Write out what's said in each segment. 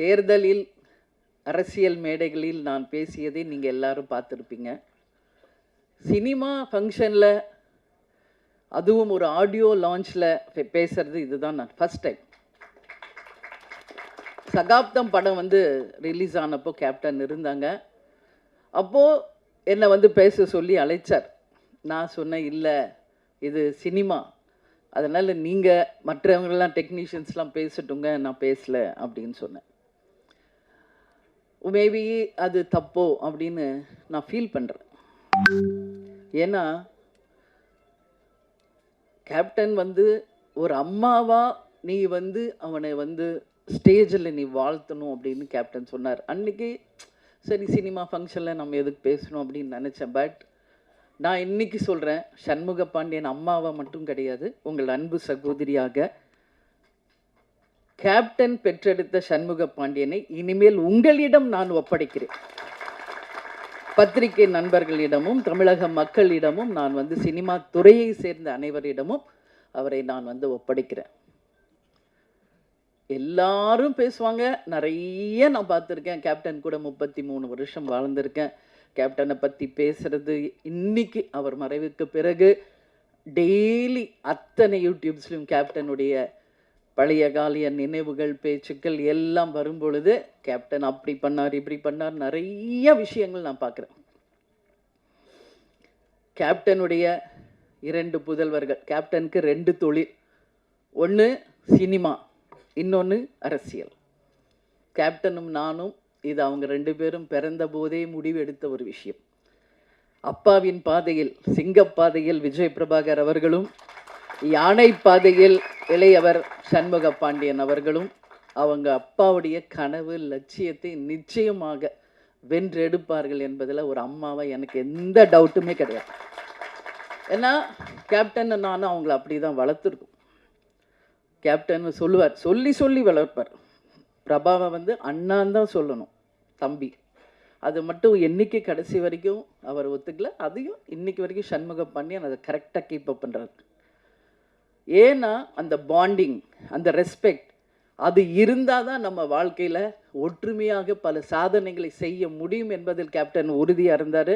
தேர்தலில் அரசியல் மேடைகளில் நான் பேசியதை நீங்கள் எல்லாரும் பார்த்துருப்பீங்க. சினிமா ஃபங்க்ஷனில் அதுவும் ஒரு ஆடியோ லான்ச்சில் பேசுகிறது இதுதான் நான் ஃபஸ்ட் டைம். சகாப்தம் படம் வந்து ரிலீஸ் ஆனப்போ கேப்டன் இருந்தாங்க. அப்போது என்னை பேச சொல்லி அழைச்சார். நான் சொன்னேன், இல்லை இது சினிமா, அதனால் நீங்கள் மற்றவங்களாம் டெக்னீஷியன்ஸ்லாம் பேசட்டுங்க, நான் பேசலை அப்படின்னு சொன்னேன். மேபி அது தப்போ அப்படின்னு நான் ஃபீல் பண்ணுறேன். ஏன்னா கேப்டன் ஒரு அம்மாவா நீ அவனை ஸ்டேஜில் நீ வாழ்த்தணும் அப்படின்னு கேப்டன் சொன்னார். அன்றைக்கி சரி சினிமா ஃபங்க்ஷனில் நம்ம எதுக்கு பேசணும் அப்படின்னு நினச்சேன். பட் நான் இன்னைக்கு சொல்கிறேன், சண்முக பாண்டியன் அம்மாவை மட்டும் கிடையாது, உங்கள் அன்பு சகோதரியாக கேப்டன் பெற்றெடுத்த சண்முக பாண்டியனை இனிமேல் உங்களிடம் நான் ஒப்படைக்கிறேன். பத்திரிகை நண்பர்களிடமும் தமிழக மக்களிடமும் நான் சினிமா துறையை சேர்ந்த அனைவரிடமும் அவரை நான் ஒப்படைக்கிறேன். எல்லாரும் பேசுவாங்க, நிறைய நான் பார்த்துருக்கேன். கேப்டன் கூட 33 வருஷம் வாழ்ந்திருக்கேன். கேப்டனை பற்றி பேசுறது இன்னைக்கு அவர் மறைவுக்கு பிறகு டெய்லி அத்தனை யூடியூப்ஸ்லையும் கேப்டனுடைய பழைய காலிய நினைவுகள் பேச்சுக்கள் எல்லாம் வரும்பொழுது கேப்டன் அப்படி பண்ணார் இப்படி பண்ணார் நிறைய விஷயங்கள் நான் பார்க்குறேன். கேப்டனுடைய 2 புதல்வர்கள். கேப்டனுக்கு 2 தொழில், ஒன்று சினிமா, இன்னொன்று அரசியல். கேப்டனும் நானும் இது அவங்க 2 பேரும் பிறந்த போதே முடிவெடுத்த ஒரு விஷயம். அப்பாவின் பாதையில், சிங்கப்பாதையில் விஜய் பிரபாகர் அவர்களும், யானை பாதையில் இளையவர் சண்முக பாண்டியன் அவர்களும் அவங்க அப்பாவுடைய கனவு லட்சியத்தை நிச்சயமாக வென்றெடுப்பார்கள் என்பதில் ஒரு அம்மாவை எனக்கு எந்த டவுட்டுமே கிடையாது. ஏன்னா கேப்டன் நானும் அவங்கள அப்படி தான் வளர்த்துருக்கோம். கேப்டன் சொல்லுவார், சொல்லி சொல்லி வளர்ப்பார். பிரபாவை அண்ணான் தான் சொல்லணும், தம்பி. அது மட்டும் என்னைக்கு கடைசி வரைக்கும் அவர் ஒத்துக்கல. அதையும் இன்னைக்கு வரைக்கும் சண்முக பாண்டியன் அதை கரெக்டாக கீப் அப் பண்ணுறாரு. ஏன்னா அந்த பாண்டிங், அந்த ரெஸ்பெக்ட், அது இருந்தால் தான் நம்ம வாழ்க்கையில் ஒற்றுமையாக பல சாதனைகளை செய்ய முடியும் என்பதில் கேப்டன் உறுதியாக இருந்தார்.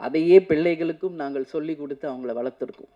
அதையே பிள்ளைகளுக்கும் நாங்கள் சொல்லி கொடுத்து அவங்கள வளர்த்துருக்கோம்.